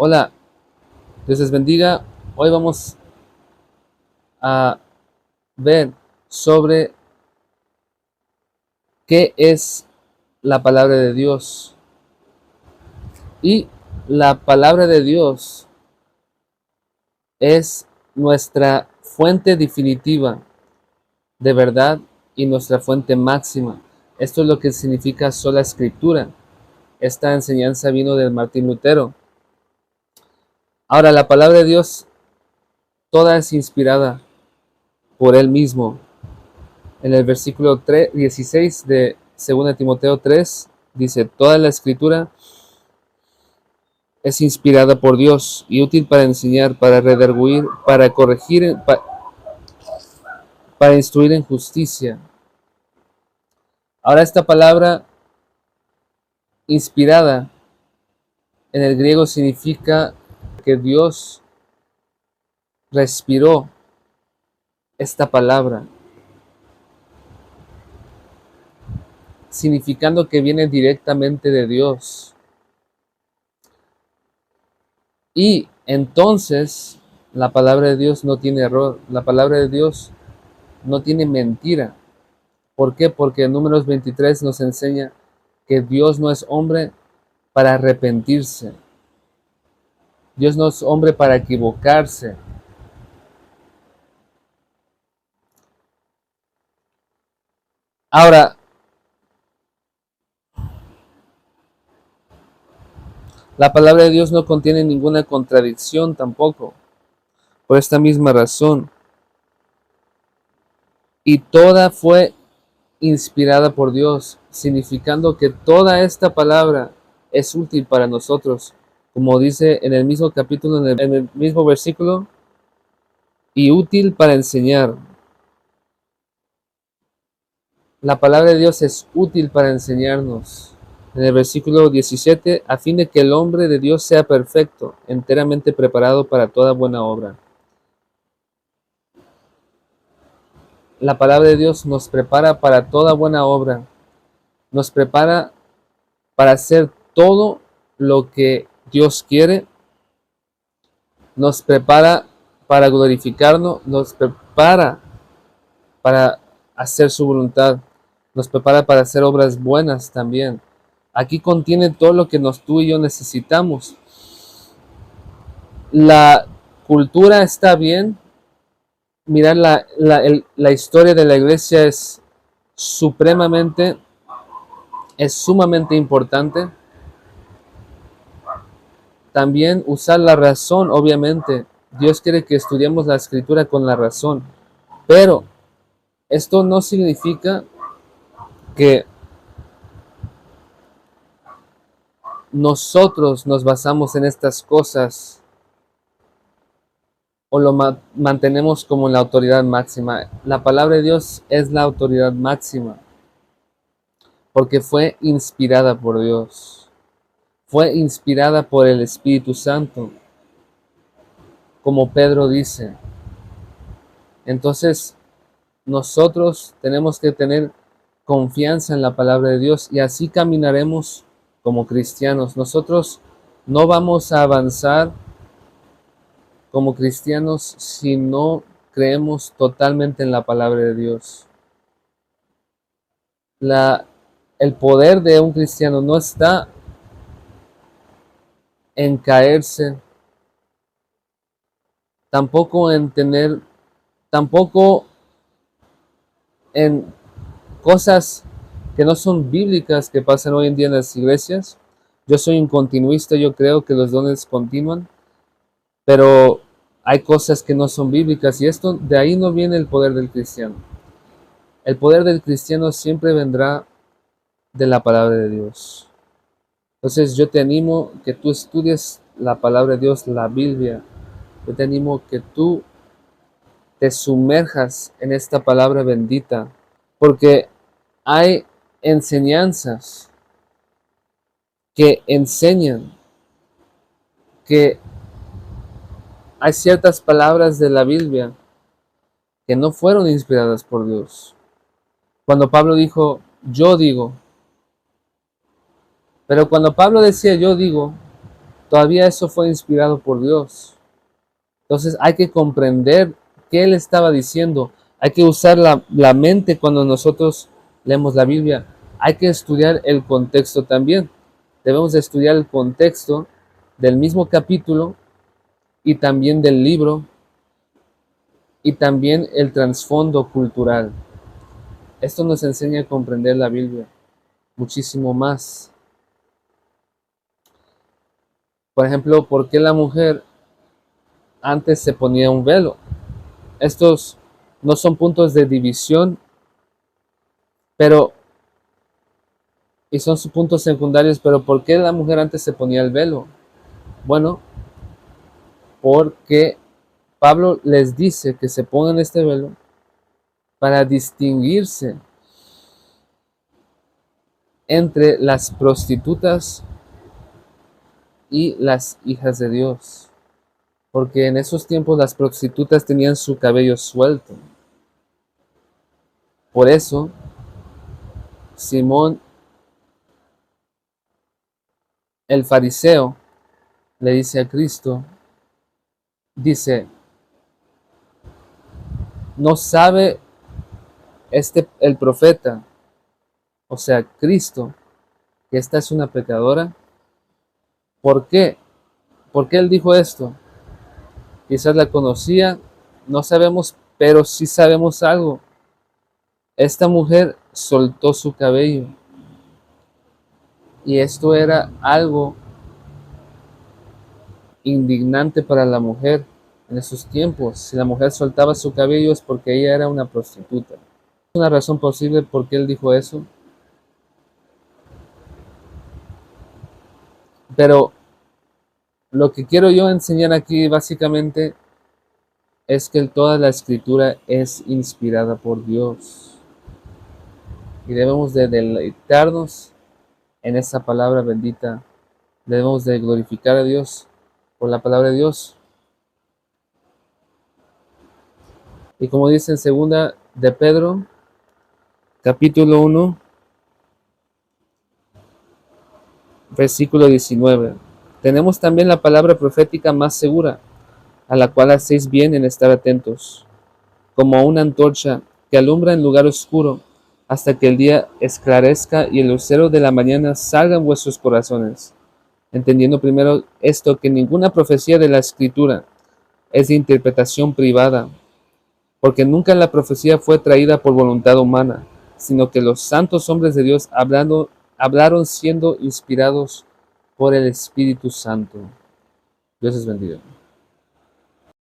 Hola, Dios les bendiga. Hoy vamos a ver sobre qué es la palabra de Dios. Y la palabra de Dios es nuestra fuente definitiva de verdad y nuestra fuente máxima. Esto es lo que significa sola escritura. Esta enseñanza vino de Martín Lutero. Ahora, la palabra de Dios toda es inspirada por Él mismo. En el versículo 16 de 2 Timoteo 3 dice: toda la escritura es inspirada por Dios y útil para enseñar, para redarguir, para corregir, para instruir en justicia. Ahora, esta palabra inspirada en el griego significa que Dios respiró esta palabra, significando que viene directamente de Dios. Y entonces la palabra de Dios no tiene error, la palabra de Dios no tiene mentira. ¿Por qué? Porque en Números 23 nos enseña que Dios no es hombre para arrepentirse. Dios no es hombre para equivocarse. Ahora, la palabra de Dios no contiene ninguna contradicción tampoco, por esta misma razón. Y toda fue inspirada por Dios, significando que toda esta palabra es útil para nosotros, como dice en el mismo capítulo, en el mismo versículo, y útil para enseñar. La palabra de Dios es útil para enseñarnos. En el versículo 17, a fin de que el hombre de Dios sea perfecto, enteramente preparado para toda buena obra. La palabra de Dios nos prepara para toda buena obra. Nos prepara para hacer todo lo que Dios quiere. Nos prepara para glorificarnos. Nos prepara para hacer su voluntad. Nos prepara para hacer obras buenas también. Aquí contiene todo lo que tú y yo necesitamos. La cultura está bien. Mirar la historia de la iglesia es sumamente importante. También usar la razón, obviamente. Dios quiere que estudiemos la escritura con la razón. Pero esto no significa que nosotros nos basamos en estas cosas o lo mantenemos como la autoridad máxima. La palabra de Dios es la autoridad máxima porque fue inspirada por Dios. Fue inspirada por el Espíritu Santo, como Pedro dice. Entonces, nosotros tenemos que tener confianza en la palabra de Dios y así caminaremos como cristianos. Nosotros no vamos a avanzar como cristianos si no creemos totalmente en la palabra de Dios. El poder de un cristiano no está en caerse, tampoco en tampoco en cosas que no son bíblicas que pasan hoy en día en las iglesias. Yo soy un continuista, yo creo que los dones continúan, pero hay cosas que no son bíblicas y de ahí no viene el poder del cristiano. El poder del cristiano siempre vendrá de la palabra de Dios. Entonces yo te animo que tú estudies la palabra de Dios, la Biblia. Yo te animo que tú te sumerjas en esta palabra bendita, porque hay enseñanzas que enseñan que hay ciertas palabras de la Biblia que no fueron inspiradas por Dios. Cuando Pablo dijo, yo digo, pero cuando Pablo decía yo digo, todavía eso fue inspirado por Dios. Entonces hay que comprender qué Él estaba diciendo. Hay que usar la mente cuando nosotros leemos la Biblia. Hay que estudiar el contexto también. Debemos de estudiar el contexto del mismo capítulo y también del libro y también el trasfondo cultural. Esto nos enseña a comprender la Biblia muchísimo más. Por ejemplo, ¿por qué la mujer antes se ponía un velo? Estos no son puntos de división, pero, y son sus puntos secundarios, pero ¿por qué la mujer antes se ponía el velo? Bueno, porque Pablo les dice que se pongan este velo para distinguirse entre las prostitutas y las hijas de Dios. Porque en esos tiempos las prostitutas tenían su cabello suelto. Por eso, Simón el fariseo le dice a Cristo, dice, no sabe el profeta, o sea, Cristo, que esta es una pecadora. ¿Por qué? ¿Por qué él dijo esto? Quizás la conocía, no sabemos, pero sí sabemos algo. Esta mujer soltó su cabello. Y esto era algo indignante para la mujer en esos tiempos. Si la mujer soltaba su cabello es porque ella era una prostituta. ¿Es una razón posible por qué él dijo eso? Pero lo que quiero yo enseñar aquí básicamente es que toda la escritura es inspirada por Dios. Y debemos de deleitarnos en esa palabra bendita. Debemos de glorificar a Dios por la palabra de Dios. Y como dice en segunda de Pedro, capítulo 1, versículo 19. Tenemos también la palabra profética más segura, a la cual hacéis bien en estar atentos, como una antorcha que alumbra en lugar oscuro, hasta que el día esclarezca y el lucero de la mañana salga en vuestros corazones, entendiendo primero esto, que ninguna profecía de la Escritura es de interpretación privada, porque nunca la profecía fue traída por voluntad humana, sino que los santos hombres de Dios hablaron siendo inspirados por el Espíritu Santo. Dios les bendiga.